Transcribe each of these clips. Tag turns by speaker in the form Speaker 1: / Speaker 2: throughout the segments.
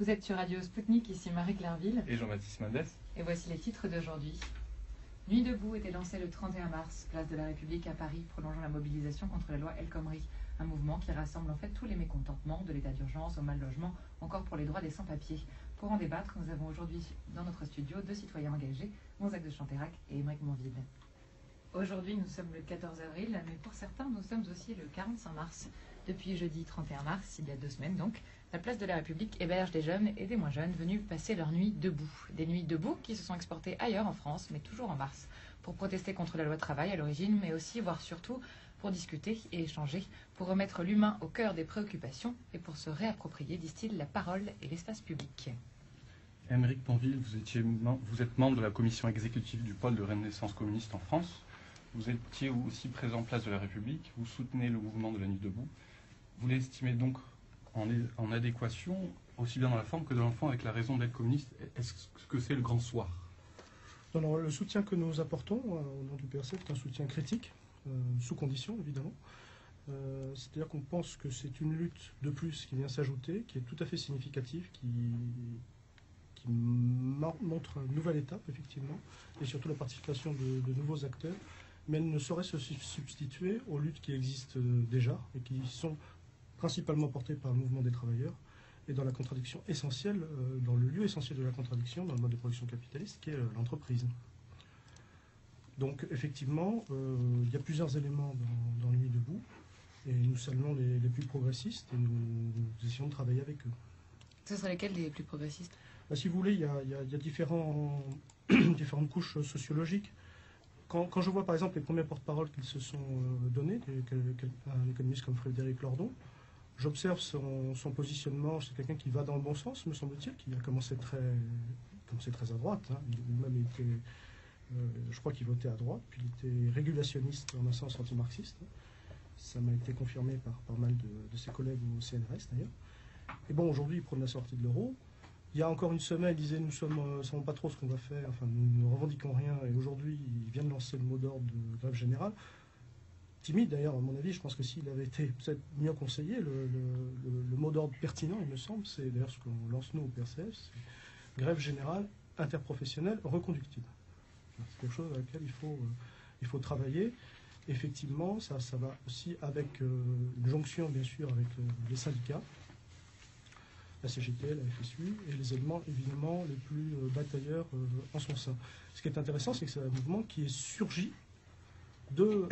Speaker 1: Vous êtes sur Radio Spoutnik, ici Marie Clairville.
Speaker 2: Et Jean-Baptiste Mendes.
Speaker 1: Et voici les titres d'aujourd'hui. Nuit debout était lancée le 31 mars, place de la République à Paris, prolongeant la mobilisation contre la loi El Khomri. Un mouvement qui rassemble en fait tous les mécontentements, de l'état d'urgence au mal logement, encore pour les droits des sans-papiers. Pour en débattre, nous avons aujourd'hui dans notre studio deux citoyens engagés, Gonzague de Chanteyrac et Émeric Monville. Aujourd'hui, nous sommes le 14 avril, mais pour certains, nous sommes aussi le 45 mars. Depuis jeudi 31 mars, il y a 2 semaines donc, la place de la République héberge des jeunes et des moins jeunes venus passer leur nuit debout. Des nuits debout qui se sont exportées ailleurs en France, mais toujours en mars, pour protester contre la loi travail à l'origine, mais aussi, voire surtout, pour discuter et échanger, pour remettre l'humain au cœur des préoccupations et pour se réapproprier, disent-ils, la parole et l'espace public.
Speaker 2: Émeric Monville, vous êtes membre de la commission exécutive du pôle de Renaissance communiste en France. Vous étiez aussi présent place de la République. Vous soutenez le mouvement de la Nuit debout. Vous l'estimez donc en adéquation, aussi bien dans la forme que dans la fond, avec la raison d'être communiste. Est-ce que c'est le grand soir?
Speaker 3: Alors, le soutien que nous apportons au nom du PRC est un soutien critique, sous condition évidemment. C'est-à-dire qu'on pense que c'est une lutte de plus qui vient s'ajouter, qui est tout à fait significative, qui montre une nouvelle étape effectivement, et surtout la participation de nouveaux acteurs, mais elle ne saurait se substituer aux luttes qui existent déjà et qui sont principalement portées par le mouvement des travailleurs et dans la contradiction essentielle, dans le lieu essentiel de la contradiction, dans le mode de production capitaliste, qui est l'entreprise. Donc effectivement, il y a plusieurs éléments dans Nuit debout, et nous saluons les plus progressistes et nous essayons de travailler avec eux.
Speaker 1: Ce seraient lesquels les plus progressistes?
Speaker 3: Si vous voulez, il y a différentes couches sociologiques. Quand je vois par exemple les premiers porte-paroles qu'ils se sont donnés, un économiste comme Frédéric Lordon, j'observe son positionnement. C'est quelqu'un qui va dans le bon sens, me semble-t-il, qui a commencé très à droite. Hein. Lui-même était, je crois qu'il votait à droite, puis il était régulationniste en un sens anti-marxiste. Ça m'a été confirmé par pas mal de ses collègues au CNRS d'ailleurs. Et bon, aujourd'hui, il prône la sortie de l'euro. Il y a encore une semaine, il disait nous ne savons pas trop ce qu'on va faire, enfin nous ne revendiquons rien, et aujourd'hui il vient de lancer le mot d'ordre de grève générale. Timide d'ailleurs, à mon avis, je pense que s'il avait été peut-être mieux conseillé, le mot d'ordre pertinent, il me semble, c'est d'ailleurs ce qu'on lance nous au PRCF, c'est grève générale interprofessionnelle reconductible. C'est quelque chose avec lequel il faut travailler. Effectivement, ça va aussi avec une jonction bien sûr avec les syndicats, la CGT, la FSU, et les éléments évidemment les plus batailleurs en son sein. Ce qui est intéressant, c'est que c'est un mouvement qui est surgi de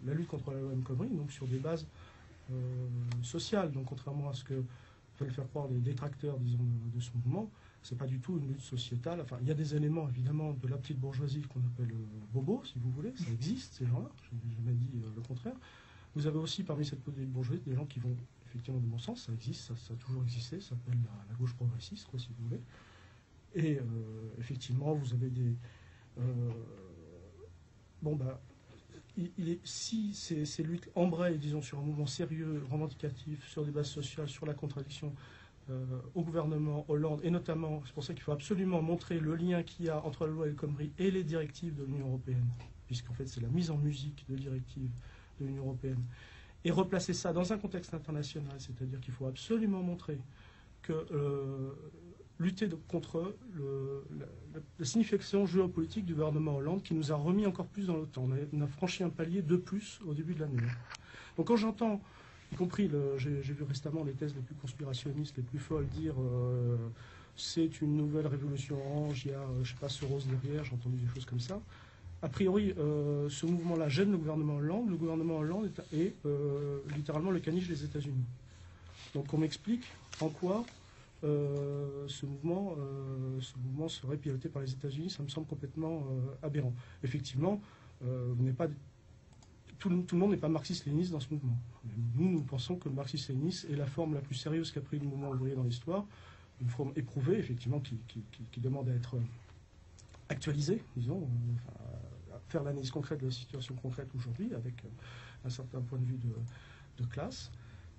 Speaker 3: la lutte contre la loi El Khomri, donc sur des bases sociales. Donc contrairement à ce que veulent faire croire les détracteurs, disons, de ce mouvement, c'est pas du tout une lutte sociétale. Enfin, il y a des éléments évidemment de la petite bourgeoisie qu'on appelle bobo, si vous voulez, ça existe ces gens-là, je n'ai jamais dit le contraire. Vous avez aussi parmi cette petite bourgeoisie des gens qui vont effectivement de bon sens, ça existe, ça a toujours existé, ça s'appelle la gauche progressiste, quoi, si vous voulez. Et effectivement, vous avez des... si ces luttes embrayent, disons, sur un mouvement sérieux, revendicatif, sur des bases sociales, sur la contradiction au gouvernement Hollande, et notamment, c'est pour ça qu'il faut absolument montrer le lien qu'il y a entre la loi El Khomri et les directives de l'Union européenne, puisqu'en fait c'est la mise en musique de directives de l'Union européenne, et replacer ça dans un contexte international, c'est-à-dire qu'il faut absolument montrer que lutter contre la signification géopolitique du gouvernement Hollande qui nous a remis encore plus dans l'OTAN. On a franchi un palier de plus au début de l'année. Donc quand j'entends, y compris, j'ai vu récemment les thèses les plus conspirationnistes, les plus folles, dire c'est une nouvelle révolution orange, il y a, je sais pas, Soros derrière, j'ai entendu des choses comme ça. A priori, ce mouvement-là gêne le gouvernement Hollande. Le gouvernement Hollande est littéralement le caniche des États-Unis. Donc on m'explique en quoi ce mouvement serait piloté par les États-Unis. Ça me semble complètement aberrant. Effectivement, tout le monde n'est pas marxiste-léniniste dans ce mouvement. Nous pensons que le marxisme-léninisme est la forme la plus sérieuse qu'a pris le mouvement ouvrier dans l'histoire, une forme éprouvée, effectivement, qui demande à être actualisée, disons, faire l'analyse concrète de la situation concrète aujourd'hui, avec un certain point de vue de classe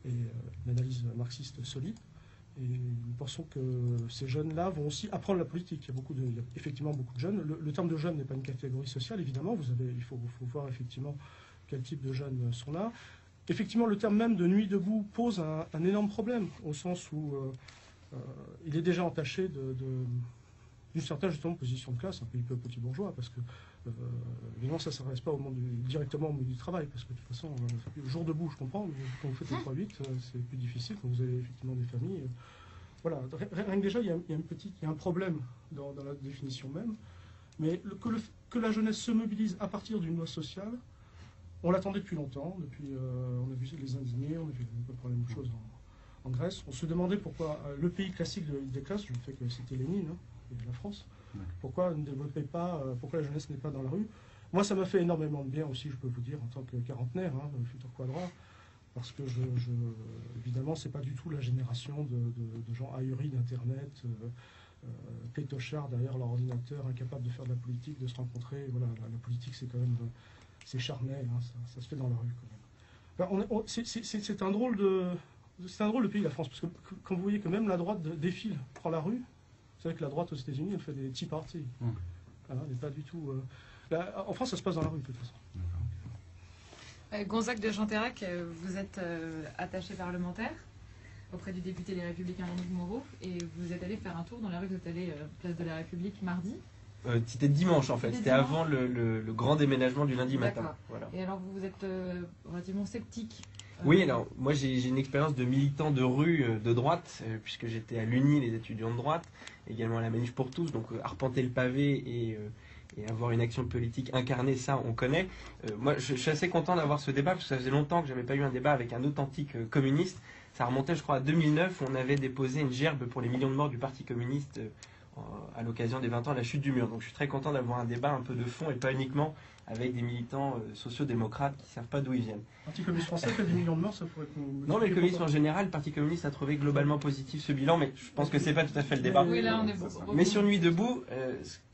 Speaker 3: et une analyse marxiste solide. Et nous pensons que ces jeunes-là vont aussi apprendre la politique. Il y a effectivement beaucoup de jeunes. Le terme de jeune n'est pas une catégorie sociale, évidemment. Il faut voir effectivement quel type de jeunes sont là. Effectivement, le terme même de nuit debout pose un énorme problème, au sens où il est déjà entaché d'une certaine justement position de classe, un peu petit bourgeois, parce que évidemment ça ne s'adresse pas directement au monde du travail, parce que de toute façon, jour debout, je comprends, mais quand vous faites le 3-8, c'est plus difficile, quand vous avez effectivement des familles. Voilà, rien que déjà, il y a un problème dans la définition même, mais que la jeunesse se mobilise à partir d'une loi sociale, on l'attendait depuis longtemps, on a vu les indignés, on a vu à peu près la même chose en Grèce. On se demandait pourquoi le pays classique des classes, je ne fais que citer Lénine, et la France, pourquoi ne développait pas, pourquoi la jeunesse n'est pas dans la rue. Moi, ça m'a fait énormément de bien aussi, je peux vous dire, en tant que quarantenaire, futur quadra, parce que évidemment, c'est pas du tout la génération de gens ahuris d'Internet, pétochards derrière leur ordinateur, incapables de faire de la politique, de se rencontrer. Voilà, la politique, c'est quand même, c'est charnel, ça se fait dans la rue quand même. Ben, c'est un drôle de pays, la France, parce que quand vous voyez que même la droite défile, prend la rue, vous savez que la droite aux États-Unis, elle fait des tea parties. Elle n'est pas du tout. En France, ça se passe dans la rue, de toute façon.
Speaker 1: Gonzague de Chanterac, vous êtes attaché parlementaire auprès du député Les Républicains Yannick Moreau, et vous êtes allé faire un tour dans la rue, vous êtes allé place de la République mardi.
Speaker 4: C'était dimanche en fait, c'était avant le grand déménagement du lundi matin. Voilà.
Speaker 1: Et alors vous êtes relativement sceptique.
Speaker 4: Oui, alors moi j'ai une expérience de militant de rue de droite, puisque j'étais à l'Uni, les étudiants de droite, également à la Manif pour tous, donc arpenter le pavé et avoir une action politique incarnée, ça on connaît. Moi je suis assez content d'avoir ce débat, parce que ça faisait longtemps que j'avais pas eu un débat avec un authentique communiste. Ça remontait je crois à 2009, où on avait déposé une gerbe pour les millions de morts du Parti communiste à l'occasion des 20 ans de la chute du mur. Donc je suis très content d'avoir un débat un peu de fond et pas uniquement avec des militants sociaux-démocrates qui ne savent pas d'où ils viennent.
Speaker 3: Le Parti communiste français fait des millions de morts, ça pourrait qu'on...
Speaker 4: Non, mais le communisme en général, le Parti communiste a trouvé globalement positif ce bilan, mais je pense que c'est pas tout à fait le débat.
Speaker 1: Oui, là, on est
Speaker 4: mais sur Nuit debout,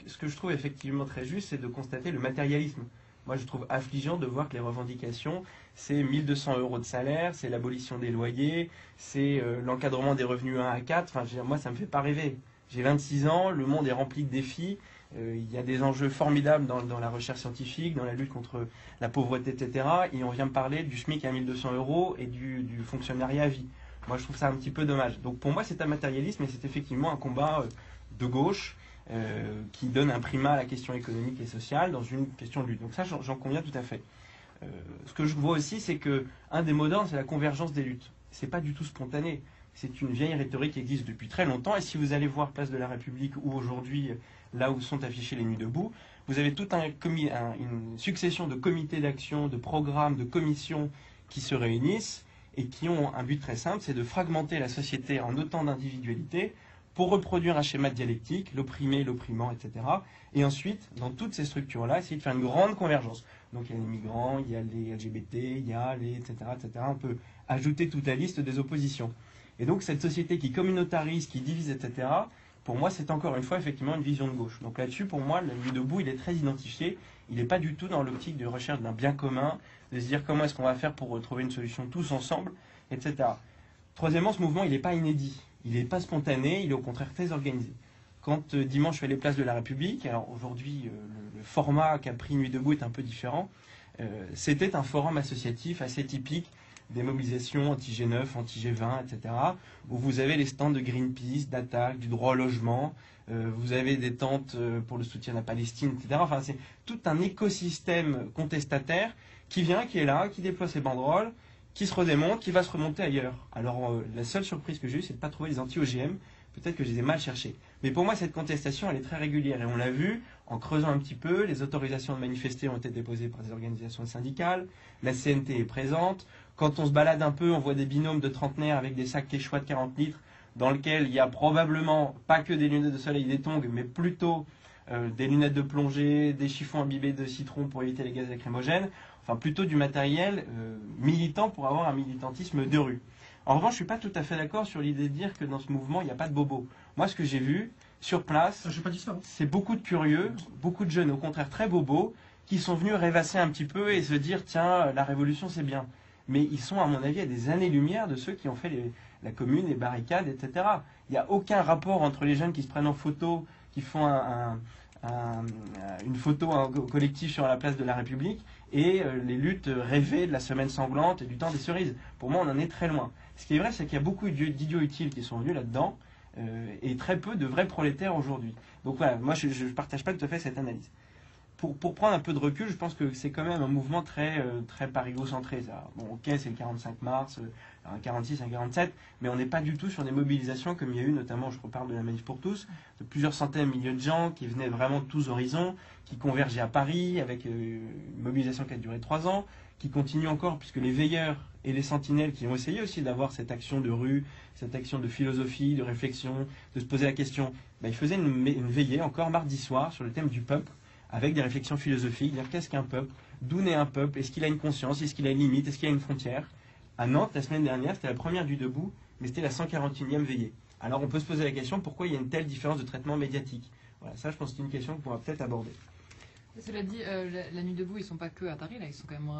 Speaker 4: ce que je trouve effectivement très juste, c'est de constater le matérialisme. Moi, je trouve affligeant de voir que les revendications, c'est 1 200 € de salaire, c'est l'abolition des loyers, c'est l'encadrement des revenus 1 à 4. Enfin, je veux dire, moi, ça me fait pas rêver. J'ai 26 ans, le monde est rempli de défis. Il y a des enjeux formidables dans la recherche scientifique, dans la lutte contre la pauvreté, etc. Et on vient me parler du SMIC à 1 200 € et du fonctionnariat à vie. Moi, je trouve ça un petit peu dommage. Donc pour moi, c'est un matérialisme et c'est effectivement un combat de gauche qui donne un primat à la question économique et sociale dans une question de lutte. Donc ça, j'en conviens tout à fait. Ce que je vois aussi, c'est qu'un des mots d'ordre, c'est la convergence des luttes. C'est pas du tout spontané. C'est une vieille rhétorique qui existe depuis très longtemps. Et si vous allez voir Place de la République ou aujourd'hui, là où sont affichées les Nuits debout, vous avez toute une succession de comités d'action, de programmes, de commissions qui se réunissent et qui ont un but très simple, c'est de fragmenter la société en autant d'individualités pour reproduire un schéma dialectique, l'opprimé, l'opprimant, etc. Et ensuite, dans toutes ces structures-là, essayer de faire une grande convergence. Donc il y a les migrants, il y a les LGBT, il y a les etc., etc. On peut ajouter toute la liste des oppositions. Et donc cette société qui communautarise, qui divise, etc., pour moi, c'est encore une fois effectivement une vision de gauche. Donc là-dessus, pour moi, la Nuit debout, il est très identifié. Il n'est pas du tout dans l'optique de recherche d'un bien commun, de se dire comment est-ce qu'on va faire pour retrouver une solution tous ensemble, etc. Troisièmement, ce mouvement, il n'est pas inédit. Il n'est pas spontané, il est au contraire très organisé. Quand dimanche, je fais les places de la République, alors aujourd'hui, le format qu'a pris Nuit debout est un peu différent. C'était un forum associatif assez typique des mobilisations anti-G9, anti-G20, etc., où vous avez les stands de Greenpeace, d'Attaque, du droit au logement, vous avez des tentes pour le soutien à la Palestine, etc. Enfin, c'est tout un écosystème contestataire qui vient, qui est là, qui déploie ses banderoles, qui se redémonte, qui va se remonter ailleurs. Alors, la seule surprise que j'ai eue, c'est de ne pas trouver les anti-OGM. Peut-être que je les ai mal cherchés. Mais pour moi, cette contestation, elle est très régulière. Et on l'a vu, en creusant un petit peu, les autorisations de manifester ont été déposées par des organisations syndicales, la CNT est présente. Quand on se balade un peu, on voit des binômes de trentenaires avec des sacs Quechua de 40 litres, dans lesquels il y a probablement pas que des lunettes de soleil, des tongs, mais plutôt des lunettes de plongée, des chiffons imbibés de citron pour éviter les gaz lacrymogènes. Enfin, plutôt du matériel militant pour avoir un militantisme de rue. En revanche, je ne suis pas tout à fait d'accord sur l'idée de dire que dans ce mouvement, il n'y a pas de bobos. Moi, ce que j'ai vu sur place,
Speaker 3: j'ai pas dit ça,
Speaker 4: c'est beaucoup de curieux, beaucoup de jeunes, au contraire très bobos, qui sont venus rêvasser un petit peu et se dire « Tiens, la révolution, c'est bien ». Mais ils sont, à mon avis, à des années-lumière de ceux qui ont fait la commune, les barricades, etc. Il n'y a aucun rapport entre les jeunes qui se prennent en photo, qui font une photo collective sur la place de la République, et les luttes rêvées de la semaine sanglante et du temps des cerises. Pour moi, on en est très loin. Ce qui est vrai, c'est qu'il y a beaucoup d'idiots utiles qui sont venus là-dedans, et très peu de vrais prolétaires aujourd'hui. Donc voilà, moi je ne partage pas tout à fait cette analyse. Pour prendre un peu de recul, je pense que c'est quand même un mouvement très parigo-centré. Bon, ok, c'est le 45 mars, un 46, un 47, mais on n'est pas du tout sur des mobilisations comme il y a eu, notamment, je reparle de la Manif pour tous, de plusieurs centaines de milliers de gens qui venaient vraiment de tous horizons, qui convergeaient à Paris avec une mobilisation qui a duré 3 ans, qui continue encore, puisque les veilleurs et les sentinelles qui ont essayé aussi d'avoir cette action de rue, cette action de philosophie, de réflexion, de se poser la question, ils faisaient une veillée encore mardi soir sur le thème du peuple, avec des réflexions philosophiques, dire qu'est-ce qu'un peuple, d'où naît un peuple, est-ce qu'il a une conscience, est-ce qu'il a une limite, est-ce qu'il a une frontière. À Nantes, la semaine dernière, c'était la première du Debout, mais c'était la 141e veillée. Alors on peut se poser la question, pourquoi il y a une telle différence de traitement médiatique? Voilà, ça je pense que c'est une question qu'on pourra peut-être aborder.
Speaker 1: Cela dit, la Nuit debout, ils sont pas que à Paris, là, ils sont quand même...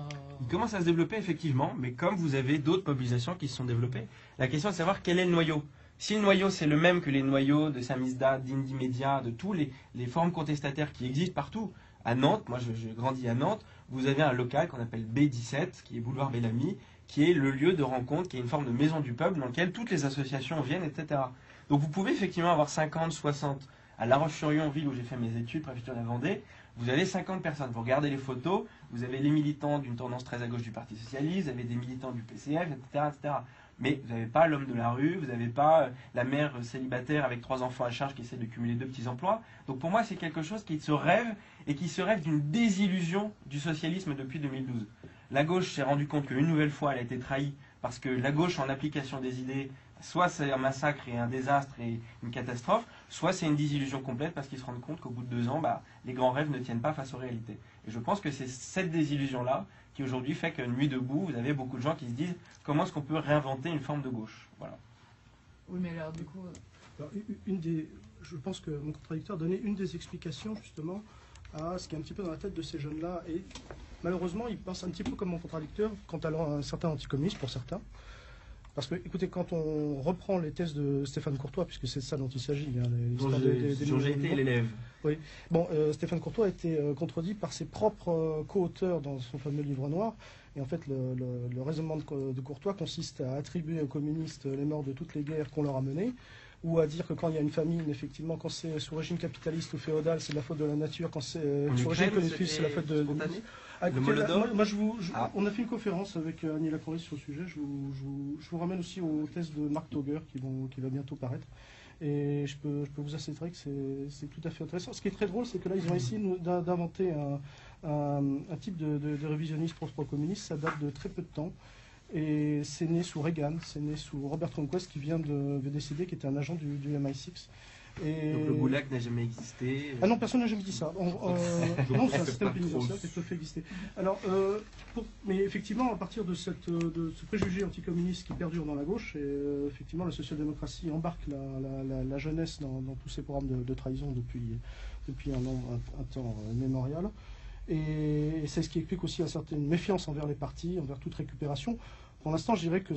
Speaker 4: Ils commencent à se développer effectivement, mais comme vous avez d'autres mobilisations qui se sont développées, la question est de savoir quel est le noyau. Si le noyau c'est le même que les noyaux de Samizdat, d'Indy Media, de tous les forums contestataires qui existent partout, à Nantes, moi je grandis à Nantes, vous avez un local qu'on appelle B17, qui est boulevard Bellamy, qui est le lieu de rencontre, qui est une forme de maison du peuple dans lequel toutes les associations viennent, etc. Donc vous pouvez effectivement avoir 50, 60. À La Roche-sur-Yon, ville où j'ai fait mes études, préfecture de la Vendée, vous avez 50 personnes. Vous regardez les photos, vous avez les militants d'une tendance très à gauche du Parti Socialiste, vous avez des militants du PCF, etc. etc. Mais vous n'avez pas l'homme de la rue, vous n'avez pas la mère célibataire avec 3 enfants à charge qui essaie de cumuler 2 petits emplois. Donc pour moi, c'est quelque chose qui se rêve et qui se rêve d'une désillusion du socialisme depuis 2012. La gauche s'est rendue compte qu'une nouvelle fois, elle a été trahie parce que la gauche, en application des idées, soit c'est un massacre et un désastre et une catastrophe, soit c'est une désillusion complète parce qu'ils se rendent compte qu'au bout de 2 ans, les grands rêves ne tiennent pas face aux réalités. Et je pense que c'est cette désillusion-là qui aujourd'hui fait que Nuit debout, vous avez beaucoup de gens qui se disent comment est-ce qu'on peut réinventer une forme de gauche. Voilà.
Speaker 1: Oui, mais alors du coup...
Speaker 3: Alors, je pense que mon contradicteur donnait une des explications justement à ce qui est un petit peu dans la tête de ces jeunes-là. Et malheureusement, ils pensent un petit peu comme mon contradicteur quant à un certain anticommunisme pour certains. Parce que, écoutez, quand on reprend les thèses de Stéphane Courtois, puisque c'est de ça dont il s'agit,
Speaker 4: dont j'ai été l'élève.
Speaker 3: Oui. Bon, Stéphane Courtois a été contredit par ses propres co-auteurs dans son fameux livre noir. Et en fait, le raisonnement de Courtois consiste à attribuer aux communistes les morts de toutes les guerres qu'on leur a menées, ou à dire que quand il y a une famine, effectivement, quand c'est sous régime capitaliste ou féodal, c'est de la faute de la nature, quand c'est sous régime communiste, c'est la faute de... On a fait une conférence avec Annie Lacoris sur le sujet. Je vous ramène aussi aux thèses de Marc Tauger qui va bientôt paraître. Et je peux vous assurer que c'est tout à fait intéressant. Ce qui est très drôle, c'est que là, ils ont essayé d'inventer un type de révisionnisme pro-communiste. Ça date de très peu de temps. Et c'est né sous Reagan, c'est né sous Robert Conquest qui vient de décéder, qui était un agent du MI6. Et...
Speaker 4: Donc le goulag n'a jamais existé.
Speaker 3: Ah non, personne n'a jamais dit ça. Non, c'est un système pénitentiaire qui peut faire exister. Alors, mais effectivement, à partir de ce préjugé anticommuniste qui perdure dans la gauche, et effectivement, la social-démocratie embarque la jeunesse dans tous ces programmes de trahison depuis un temps mémorial. Et c'est ce qui explique aussi une certaine méfiance envers les partis, envers toute récupération. Pour l'instant, je dirais que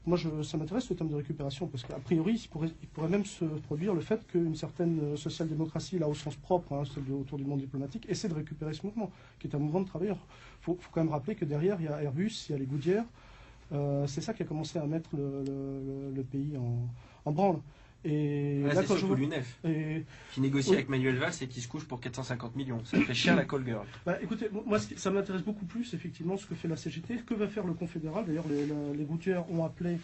Speaker 3: moi, ça m'intéresse ce thème de récupération, parce qu'a priori, il pourrait même se produire le fait qu'une certaine social-démocratie, là au sens propre, celle autour du monde diplomatique, essaie de récupérer ce mouvement, qui est un mouvement de travailleurs. Il faut quand même rappeler que derrière, il y a Airbus, il y a les Goodyear. C'est ça qui a commencé à mettre le pays en branle. Et
Speaker 4: là, c'est surtout l'UNEF qui négocie avec Manuel Valls et qui se couche pour 450 millions. Ça fait cher la call girl.
Speaker 3: Écoutez, moi, ça m'intéresse beaucoup plus, effectivement, ce que fait la CGT. Que va faire le Confédéral? D'ailleurs, les Gouttières ont appelé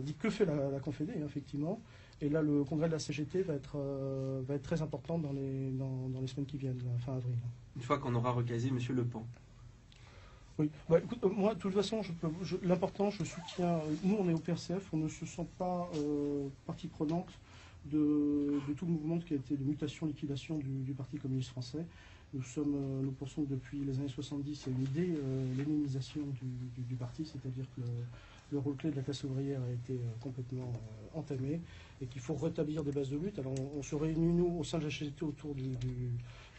Speaker 3: dit que fait la Confédé, effectivement. Et là, le congrès de la CGT va être très important dans les semaines qui viennent, fin avril.
Speaker 4: Une fois qu'on aura recasé M. Le Pen.
Speaker 3: Oui, écoute, moi, de toute façon, l'important, je soutiens. Nous, on est au PRCF, on ne se sent pas partie prenante de tout le mouvement qui a été de mutation, liquidation du Parti communiste français. Nous pensons que depuis les années 70, il y a une déléninisation du parti, c'est-à-dire que le rôle clé de la classe ouvrière a été complètement entamé et qu'il faut rétablir des bases de lutte. Alors, on se réunit, nous, au sein de la CGT, autour du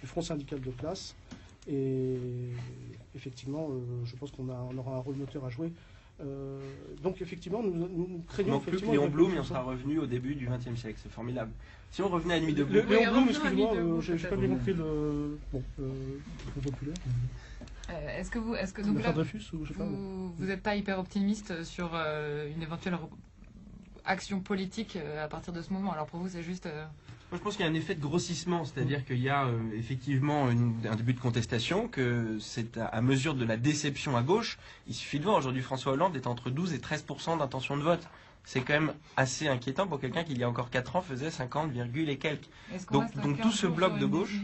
Speaker 3: Front syndical de classe. Et effectivement, je pense qu'on aura un rôle moteur à jouer. Donc effectivement, nous craignons...
Speaker 4: Il manque plus que Léon Blum et on sera revenu au début du XXe siècle. C'est formidable. Si on revenait à Nuit debout...
Speaker 3: Léon Blum, excusez-moi, j'ai pas bien compris le populaire.
Speaker 1: Est-ce que vous
Speaker 3: n'êtes pas hyper optimiste
Speaker 1: sur une éventuelle action politique à partir de ce mouvement. Alors pour vous, c'est juste...
Speaker 4: Moi, je pense qu'il y a un effet de grossissement, c'est-à-dire qu'il y a effectivement un début de contestation, que c'est à mesure de la déception à gauche. Il suffit de voir, aujourd'hui, François Hollande est entre 12 et 13% d'intention de vote. C'est quand même assez inquiétant pour quelqu'un qui, il y a encore 4 ans, faisait 50, et quelques. Donc tout ce bloc de gauche...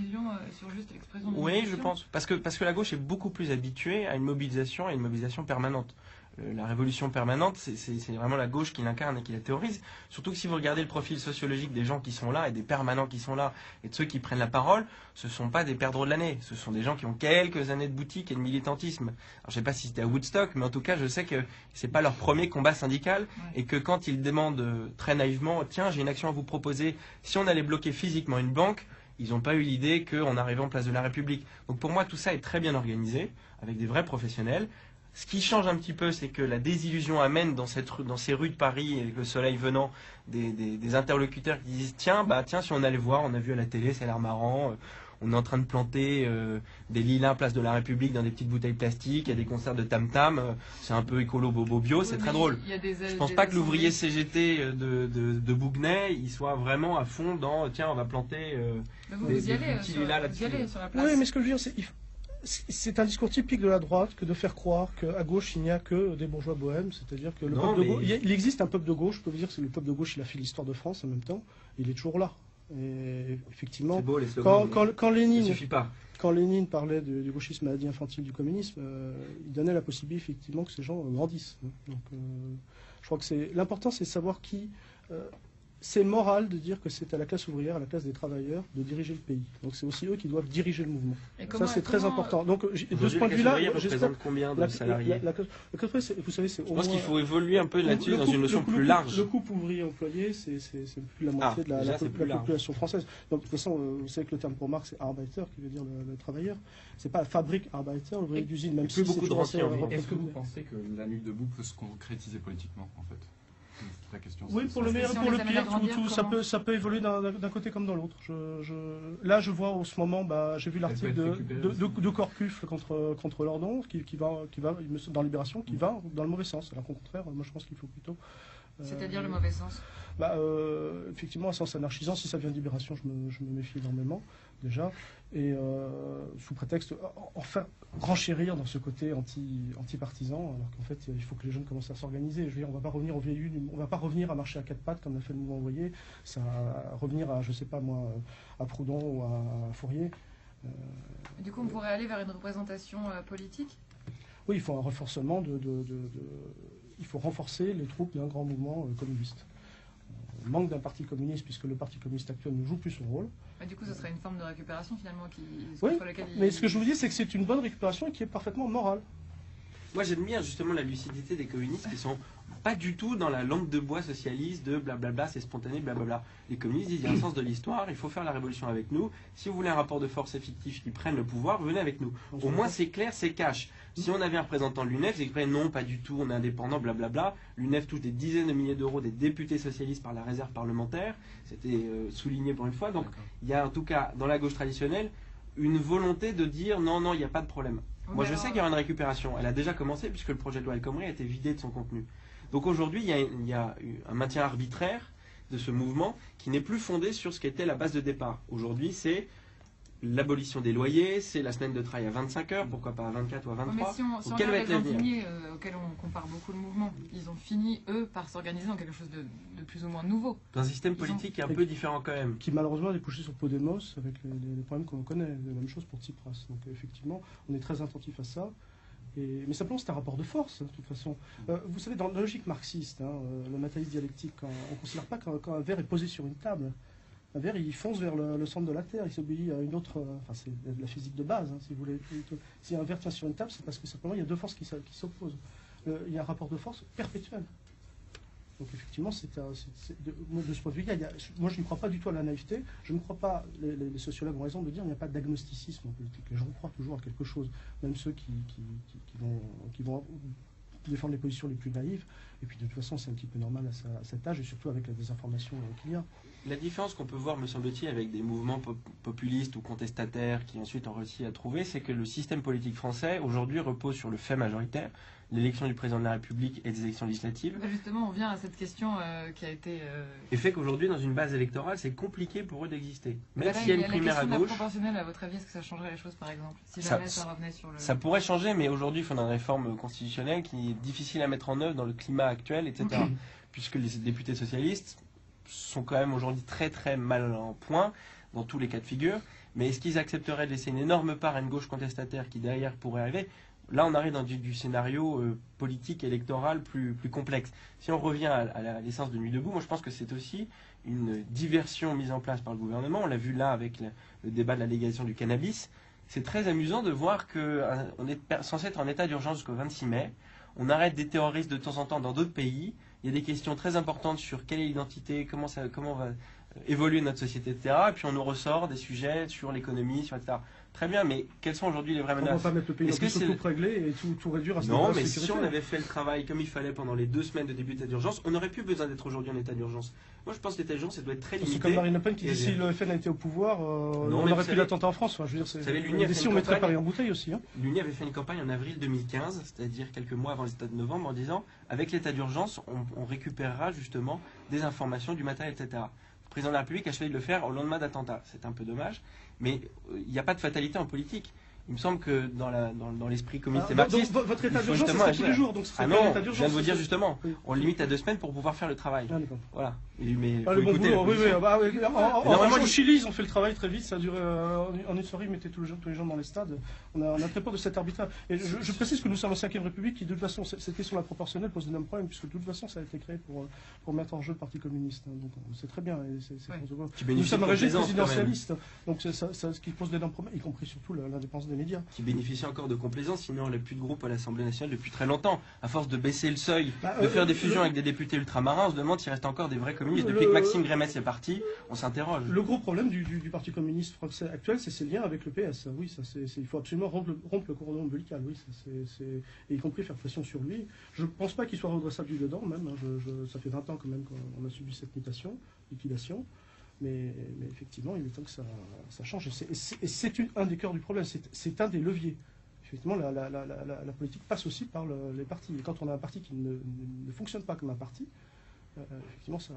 Speaker 1: Sur juste l'expression de
Speaker 4: oui, je pense. Parce que la gauche est beaucoup plus habituée à une mobilisation permanente. La révolution permanente, c'est vraiment la gauche qui l'incarne et qui la théorise. Surtout que si vous regardez le profil sociologique des gens qui sont là et des permanents qui sont là et de ceux qui prennent la parole, ce ne sont pas des perdreaux de l'année. Ce sont des gens qui ont quelques années de boutique et de militantisme. Alors, je ne sais pas si c'était à Woodstock, mais en tout cas, je sais que ce n'est pas leur premier combat syndical et que quand ils demandent très naïvement « Tiens, j'ai une action à vous proposer, si on allait bloquer physiquement une banque », ils n'ont pas eu l'idée qu'on arrivait en place de la République. Donc pour moi, tout ça est très bien organisé, avec des vrais professionnels. Ce qui change un petit peu, c'est que la désillusion amène dans ces rues de Paris, avec le soleil venant, des interlocuteurs qui disent tiens, si on allait voir, on a vu à la télé, ça a l'air marrant, on est en train de planter des lilas place de la République dans des petites bouteilles plastiques, il y a des concerts de tam-tam, c'est un peu écolo bobo bio, c'est très drôle. Je pense pas que l'ouvrier CGT de Bouguenais, il soit vraiment à fond dans tiens, on va planter
Speaker 1: des petits lilas là-dessus.
Speaker 3: Oui, mais ce que je veux dire, c'est un discours typique de la droite que de faire croire qu'à gauche, il n'y a que des bourgeois bohèmes. C'est-à-dire que il existe un peuple de gauche. Je peux vous dire que le peuple de gauche, il a fait l'histoire de France en même temps. Il est toujours là. Et effectivement,
Speaker 4: beau, les slogans,
Speaker 3: quand Lénine,
Speaker 4: suffit pas.
Speaker 3: Quand Lénine parlait du gauchisme maladie infantile du communisme, il donnait la possibilité effectivement que ces gens grandissent. Donc, je crois que l'important, c'est de savoir qui... c'est moral de dire que c'est à la classe ouvrière, à la classe des travailleurs, de diriger le pays. Donc c'est aussi eux qui doivent diriger le mouvement. Ça, c'est très important. Donc de ce point de vue-là,
Speaker 4: représente combien de salariés?
Speaker 3: Vous savez, c'est
Speaker 4: je pense qu'il faut évoluer un peu là-dessus dans une notion plus large.
Speaker 3: Le couple ouvrier-employé, c'est plus la moitié de la population française. Donc de toute façon, vous savez que le terme pour Marx, c'est Arbeiter, qui veut dire le travailleur. C'est pas fabrique Arbeiter, l'ouvrier d'usine, même si
Speaker 4: beaucoup de rentiers.
Speaker 2: Est-ce que vous pensez que la nuit debout peut se concrétiser politiquement, en fait? La question,
Speaker 3: oui, pour le meilleur et pour le pire, ça peut évoluer d'un côté comme dans l'autre. Là, je vois en ce moment, j'ai vu l'article de Corcuf contre Lordon, qui va dans Libération, qui va dans le mauvais sens. Alors qu'au contraire, moi je pense qu'il faut plutôt...
Speaker 1: C'est-à-dire le mauvais sens
Speaker 3: effectivement, un sens anarchisant, si ça vient de Libération, je me méfie énormément, déjà. Et sous prétexte, enfin, renchérir dans ce côté anti-partisan, alors qu'en fait, il faut que les jeunes commencent à s'organiser. Je veux dire, on ne va pas revenir au vieil on va pas revenir à marcher à quatre pattes, comme l'a fait le mouvement envoyé, ça va revenir à, je sais pas moi, à Proudhon ou à Fourier.
Speaker 1: Du coup, on pourrait aller vers une représentation politique ?
Speaker 3: Oui, il faut un renforcement il faut renforcer les troupes d'un grand mouvement communiste. On manque d'un parti communiste, puisque le parti communiste actuel ne joue plus son rôle.
Speaker 1: Du coup, ce serait une forme de récupération, finalement,
Speaker 3: mais ce que je vous dis, c'est que c'est une bonne récupération et qui est parfaitement morale.
Speaker 4: Moi, j'admire justement la lucidité des communistes qui sont pas du tout dans la langue de bois socialiste de blablabla, c'est spontané, blablabla. Les communistes disent il y a un sens de l'histoire, il faut faire la révolution avec nous. Si vous voulez un rapport de force effectif qui prenne le pouvoir, venez avec nous. Au moins, c'est clair, c'est cash. Si on avait un représentant de l'UNEF, c'est que non, pas du tout, on est indépendant, blablabla. L'UNEF touche des dizaines de milliers d'euros des députés socialistes par la réserve parlementaire. C'était souligné pour une fois. Donc, il y a en tout cas, dans la gauche traditionnelle, une volonté de dire non, il n'y a pas de problème. Moi, je sais qu'il y aura une récupération. Elle a déjà commencé puisque le projet de loi El Khomri a été vidé de son contenu. Donc aujourd'hui, il y a un maintien arbitraire de ce mouvement qui n'est plus fondé sur ce qu'était la base de départ. Aujourd'hui, c'est l'abolition des loyers, c'est la semaine de travail à 25 heures, pourquoi pas à 24 ou à 23.
Speaker 1: Mais si on
Speaker 4: quel va
Speaker 1: regarde
Speaker 4: être
Speaker 1: les
Speaker 4: l'avenir
Speaker 1: indignés auxquels on compare beaucoup le mouvement, ils ont fini, eux, par s'organiser dans quelque chose de plus ou moins nouveau.
Speaker 4: Un système politique un peu différent quand même.
Speaker 3: Qui malheureusement a débouché sur Podemos avec les problèmes qu'on connaît. La même chose pour Tsipras. Donc effectivement, on est très attentif à ça. Mais simplement, c'est un rapport de force, de toute façon. Vous savez, dans la logique marxiste, le matérialisme dialectique, on ne considère pas quand un verre est posé sur une table. Un verre, il fonce vers le centre de la Terre, il s'obéit à une autre... Enfin, c'est de la physique de base, si vous voulez. Si un verre tient sur une table, c'est parce que simplement, il y a deux forces qui s'opposent. Il y a un rapport de force perpétuel. Donc effectivement, de ce point de vue, moi je ne crois pas du tout à la naïveté. Je ne crois pas, les sociologues ont raison de dire qu'il n'y a pas d'agnosticisme en politique. Les gens croient toujours à quelque chose, même ceux qui vont défendre les positions les plus naïves. Et puis de toute façon, c'est un petit peu normal à cet âge, et surtout avec la désinformation qu'il y a.
Speaker 4: La différence qu'on peut voir, me semble-t-il, avec des mouvements populistes ou contestataires qui ensuite ont réussi à trouver, c'est que le système politique français, aujourd'hui, repose sur le fait majoritaire, l'élection du président de la République et des élections législatives.
Speaker 1: Justement, on vient à cette question qui a été...
Speaker 4: Et fait qu'aujourd'hui, dans une base électorale, c'est compliqué pour eux d'exister. Même
Speaker 1: Là,
Speaker 4: s'il y a une
Speaker 1: la
Speaker 4: primaire à
Speaker 1: question de la
Speaker 4: gauche...
Speaker 1: proportionnelle, à votre avis, est-ce que ça changerait les choses, par exemple, si
Speaker 4: Ça-
Speaker 1: jamais ça revenait sur le...
Speaker 4: Ça pourrait changer, mais aujourd'hui, il faut une réforme constitutionnelle qui est difficile à mettre en œuvre dans le climat actuel, etc. Puisque les députés socialistes sont quand même aujourd'hui très très mal en point dans tous les cas de figure. Mais est-ce qu'ils accepteraient de laisser une énorme part à une gauche contestataire qui derrière pourrait arriver? Là, on arrive dans du scénario politique, électoral plus complexe. Si on revient à l'essence de Nuit debout, moi je pense que c'est aussi une diversion mise en place par le gouvernement. On l'a vu là avec le débat de la légalisation du cannabis. C'est très amusant de voir qu'on est censé être en état d'urgence jusqu'au 26 mai. On arrête des terroristes de temps en temps dans d'autres pays. Il y a des questions très importantes sur quelle est l'identité, comment va évoluer notre société, etc. Et puis on nous ressort des sujets sur l'économie, sur etc. Très bien, mais quelles sont aujourd'hui les vraies
Speaker 3: On ne va
Speaker 4: menaces?
Speaker 3: pas mettre le pays
Speaker 4: Est-ce que
Speaker 3: sous
Speaker 4: c'est-
Speaker 3: tout régler et tout réduire à ce
Speaker 4: Non,
Speaker 3: niveau
Speaker 4: mais
Speaker 3: de
Speaker 4: si
Speaker 3: sécurité.
Speaker 4: on avait fait le travail comme il fallait pendant les 2 semaines de début d'état d'urgence, on n'aurait plus besoin d'être aujourd'hui en état d'urgence. Moi, je pense que l'état d'urgence, ça doit être très
Speaker 3: C'est
Speaker 4: limité.
Speaker 3: comme Marine Le Pen qui
Speaker 4: Et
Speaker 3: dit si le FN a été au pouvoir,
Speaker 4: Non,
Speaker 3: on
Speaker 4: mais
Speaker 3: aurait
Speaker 4: vous
Speaker 3: pu
Speaker 4: savez-
Speaker 3: l'attenter en France. Enfin, je veux dire,
Speaker 4: Vous savez, l'Uni a fait
Speaker 3: si
Speaker 4: une
Speaker 3: on mettrait
Speaker 4: campagne-
Speaker 3: Paris en bouteille aussi. Hein.
Speaker 4: L'Uni avait fait une campagne en avril 2015, c'est-à-dire quelques mois avant l'état de novembre, en disant avec l'état d'urgence, on récupérera justement des informations, du matériel, etc. Le président de la République a choisi de le faire au lendemain d'attentats. C'est un peu dommage, mais il n'y a pas de fatalité en politique. Il me semble que dans l'esprit communiste et
Speaker 3: Ah, donc,
Speaker 4: marxiste,
Speaker 3: votre
Speaker 4: il
Speaker 3: état
Speaker 4: faut
Speaker 3: d'urgence, ce
Speaker 4: justement
Speaker 3: serait tous
Speaker 4: agir.
Speaker 3: les jours. Donc, ce serait
Speaker 4: Ah
Speaker 3: pas
Speaker 4: non,
Speaker 3: l'état
Speaker 4: je
Speaker 3: d'urgence.
Speaker 4: viens de vous dire justement,
Speaker 3: Oui.
Speaker 4: on le limite à 2 semaines pour pouvoir faire le travail.
Speaker 3: Ah, d'accord.
Speaker 4: Voilà. Mais
Speaker 3: Ah,
Speaker 4: faut
Speaker 3: le bon
Speaker 4: écouter
Speaker 3: boulot,
Speaker 4: la
Speaker 3: oui, oui.
Speaker 4: position.
Speaker 3: Bah, oui.
Speaker 4: normalement,
Speaker 3: Au Chili, ils ont fait le travail très vite. Ça a duré en une soirée, ils mettaient tous les gens dans les stades. On a très peur de cet arbitrage. Et je précise que nous sommes en 5e République, qui de toute façon, cette question de la proportionnelle pose d'énormes problèmes, puisque de toute façon, ça a été créé pour mettre en jeu le Parti communiste. Donc, c'est très bien. Et
Speaker 1: Ouais.
Speaker 4: Qui
Speaker 3: Nous
Speaker 4: bénéficie
Speaker 3: sommes
Speaker 4: de
Speaker 3: un régime
Speaker 4: complaisance, quand même.
Speaker 3: présidentialiste. Donc, ce qui pose d'énormes problèmes, y compris surtout l'indépendance des médias.
Speaker 4: Qui bénéficie encore de complaisance, sinon on n'a plus de groupe à l'Assemblée nationale depuis très longtemps. À force de baisser le seuil, de faire des fusions avec des députés ultramarins, on se demande s'il reste encore des vrais communistes. Depuis que Maxime Grémès est parti, on s'interroge.
Speaker 3: Le gros problème du Parti communiste français actuel, c'est ses liens avec le PS. Oui, il faut absolument rompre le cordon ombilical. Oui, et y compris faire pression sur lui. Je ne pense pas qu'il soit redressable du dedans, même. Hein. Ça fait 20 ans quand même qu'on a subi cette liquidation. Mais effectivement, il est temps que ça change. Et c'est un des cœurs du problème. C'est un des leviers. Effectivement, la politique passe aussi par les partis. Et quand on a un parti qui ne fonctionne pas comme un parti, effectivement, ça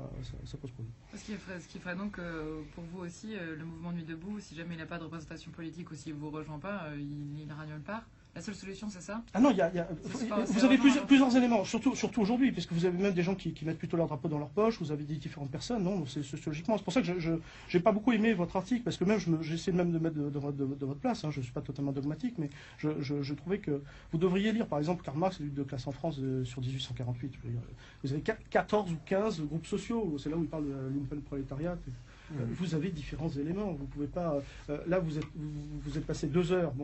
Speaker 3: pose problème.
Speaker 1: Ce qui ferait donc, pour vous aussi, le mouvement Nuit debout, si jamais il n'a pas de représentation politique ou s'il ne vous rejoint pas, il n'ira nulle part. La seule solution, c'est ça?
Speaker 3: Ah non,
Speaker 1: C'est pas-
Speaker 3: vous
Speaker 1: c'est
Speaker 3: avez
Speaker 1: vraiment-
Speaker 3: plusieurs éléments, surtout aujourd'hui, parce que vous avez même des gens qui mettent plutôt leur drapeau dans leur poche, vous avez des différentes personnes, non, c'est sociologiquement. C'est pour ça que je n'ai pas beaucoup aimé votre article, parce que même j'essaie même de mettre de votre place, hein, je ne suis pas totalement dogmatique, mais je trouvais que vous devriez lire, par exemple, Karl Marx, lutte de classe en France sur 1848. Je veux dire, vous avez 14 ou 15 groupes sociaux, c'est là où il parle de lumpenprolétariat. Vous avez différents éléments. Vous pouvez pas. Là, vous êtes passé 2 heures,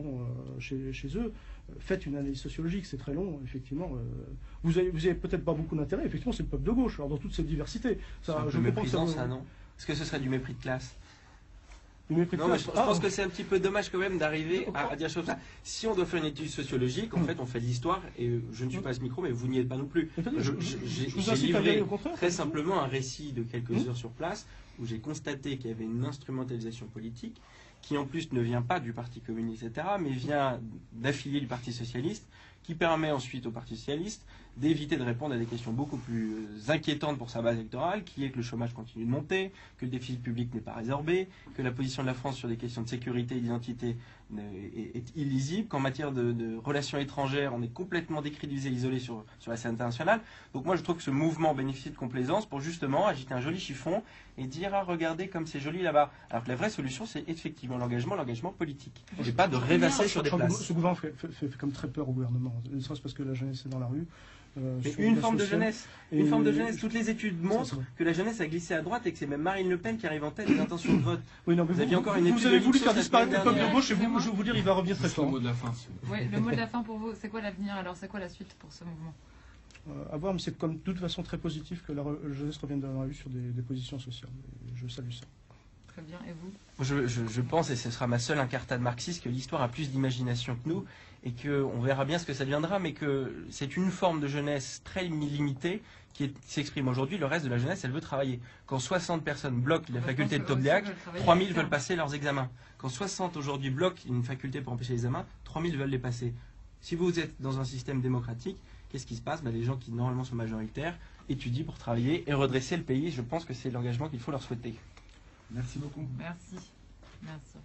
Speaker 3: chez eux. Faites une analyse sociologique, c'est très long, effectivement. Vous avez peut-être pas beaucoup d'intérêt. Effectivement, c'est le peuple de gauche, alors dans toute cette diversité.
Speaker 4: C'est un peu méprisant, ça, non? Est-ce que ce serait du mépris de classe?
Speaker 3: Du mépris de
Speaker 4: Non, mais
Speaker 3: classe.
Speaker 4: je pense que c'est un petit peu dommage quand même d'arriver à dire comme ça. Si on doit faire une étude sociologique, en fait, on fait de l'histoire, et je ne suis pas à ce micro, mais vous n'y êtes pas non plus.
Speaker 3: Je
Speaker 4: J'ai
Speaker 3: vous incite à y aller,
Speaker 4: livré
Speaker 3: au contraire.
Speaker 4: très simplement un récit de quelques heures sur place, où j'ai constaté qu'il y avait une instrumentalisation politique, qui en plus ne vient pas du Parti communiste, etc., mais vient d'affiliés du Parti socialiste, qui permet ensuite au Parti socialiste d'éviter de répondre à des questions beaucoup plus inquiétantes pour sa base électorale, qui est que le chômage continue de monter, que le déficit public n'est pas résorbé, que la position de la France sur des questions de sécurité et d'identité est illisible, qu'en matière de relations étrangères, on est complètement décrédibilisé, isolé sur la scène internationale. Donc moi je trouve que ce mouvement bénéficie de complaisance pour justement agiter un joli chiffon et dire « Ah, regardez comme c'est joli là-bas ». Alors que la vraie solution, c'est effectivement l'engagement politique. Et pas de rêvasser sur des places.
Speaker 3: Ce gouvernement fait comme très peur au gouvernement. Ne serait-ce parce que la jeunesse est dans la rue.
Speaker 4: Mais
Speaker 3: sur
Speaker 4: une
Speaker 3: la
Speaker 4: forme de
Speaker 3: sociale.
Speaker 4: jeunesse.
Speaker 3: Et-
Speaker 4: Une forme de jeunesse. Toutes les études
Speaker 3: c'est
Speaker 4: montrent
Speaker 3: vrai.
Speaker 4: que la jeunesse a glissé à droite et que c'est même Marine Le Pen qui arrive en tête des intentions de vote.
Speaker 3: Oui, non, mais
Speaker 4: Vous aviez encore une
Speaker 3: vous
Speaker 4: étude
Speaker 3: avez
Speaker 4: de
Speaker 3: voulu
Speaker 4: Ipsos
Speaker 3: faire
Speaker 4: la
Speaker 3: disparaître le
Speaker 4: semaine
Speaker 3: peuple de
Speaker 1: dernière.
Speaker 3: gauche et je vais vous dire, il va revenir très
Speaker 2: Juste le
Speaker 3: fort.
Speaker 2: mot de la fin. s'il vous plaît.
Speaker 1: Oui, le mot de la fin pour vous, c'est quoi l'avenir alors? C'est quoi la suite pour ce mouvement?
Speaker 3: À voir, mais c'est comme de toute façon très positif que la jeunesse revienne dans la rue sur des positions sociales. Et je salue ça.
Speaker 1: Très bien, et vous?
Speaker 4: Je pense, et ce sera ma seule incartade marxiste, que l'histoire a plus d'imagination que nous et qu'on verra bien ce que ça deviendra, mais que c'est une forme de jeunesse très limitée qui s'exprime aujourd'hui, le reste de la jeunesse, elle veut travailler. Quand 60 personnes bloquent la faculté de
Speaker 1: pense que
Speaker 4: Tobléac,
Speaker 1: aussi,
Speaker 4: 3000
Speaker 1: veulent
Speaker 4: veulent passer leurs examens. Quand 60 aujourd'hui bloquent une faculté pour empêcher les examens, 3000 veulent les passer. Si vous êtes dans un système démocratique, qu'est-ce qui se passe? Les gens qui normalement sont majoritaires étudient pour travailler et redresser le pays. Je pense que c'est l'engagement qu'il faut leur souhaiter.
Speaker 2: Merci beaucoup.
Speaker 1: Merci. Merci.